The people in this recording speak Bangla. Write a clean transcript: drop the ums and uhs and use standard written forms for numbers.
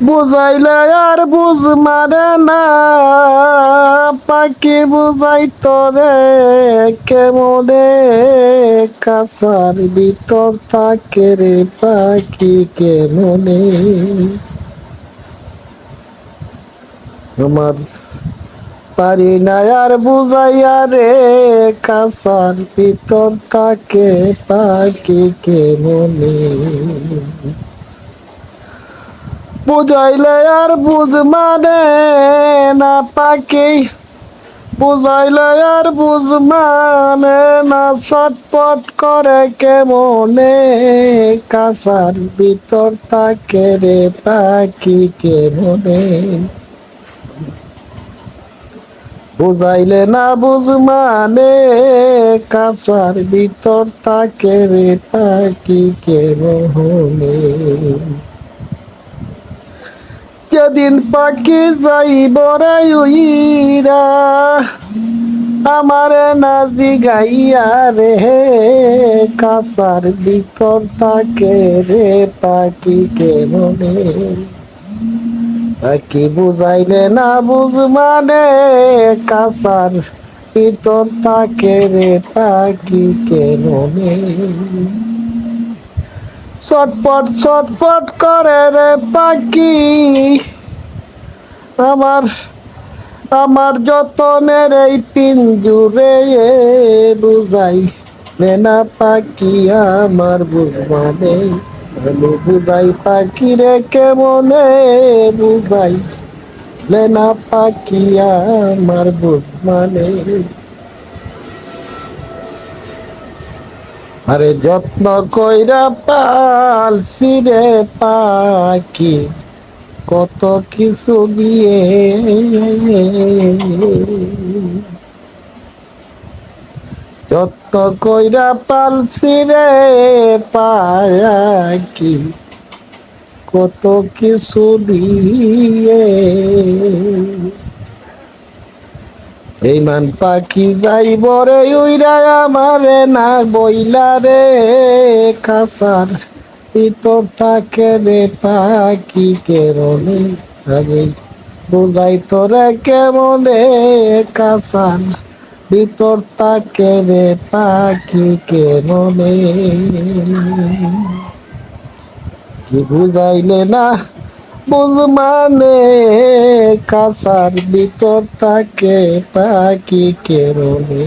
বুঝাইলে আর বুঝ মানে না, পাখি বুঝাই তোরে কেমনে, কাছার ভিতর থাকে রে পাখি কেমনে। আমার পারি না আর বুঝাইয়া রে, কাছার ভিতর থাকে পাখি কেমনে। বুঝাইলে আর বুঝ মানে না পাখি, বুঝাইলে আর বুঝ মানে না, ছটপট করে কেমনে, কাছার ভিতর থাকে রে পাখি কেমনে। বুঝাইলে না বুঝ মানে, কাছার ভিতর থাকে রে পাখি কেমনে। যেদিন পাখি যাইব রে উইরা, আমারে না জিগাইয়া রে, কাছার ভিতর থাকে রে পাখি কেমনে। পাখি বুঝাইলে না বুঝ মানে, কাছার ভিতর থাকে রে পাখি কেমনে। ছটপট ছটপট করে রে পাখি, আমার আমার যতনের এই পিঞ্জুরে বুঝাই না পাখি আমার বুঝবানে। আমি বুঝাই পাখি রে কেমনে, বুঝাই না পাখি আমার বুঝবানে। আরে যত্ন কইরা পালছি রে পাখি, কত কিছু দিয়ে, যত্ন কইরা পালছি রে পাখি, কত কিছু দিয়ে। এই মান পাখি যাইব রে উইরা, আমারে না বইলা রে, খাসার ভিতর থাকে রে পাখি কেমনে। আমি বুঝাই তোরে কেমনে, কাছার ভিতর থাকে রে পাখি কেমনে। কি বুঝাইলে না বুঝ মানে, কাছার ভিতর থাকে পাখি কেমনে।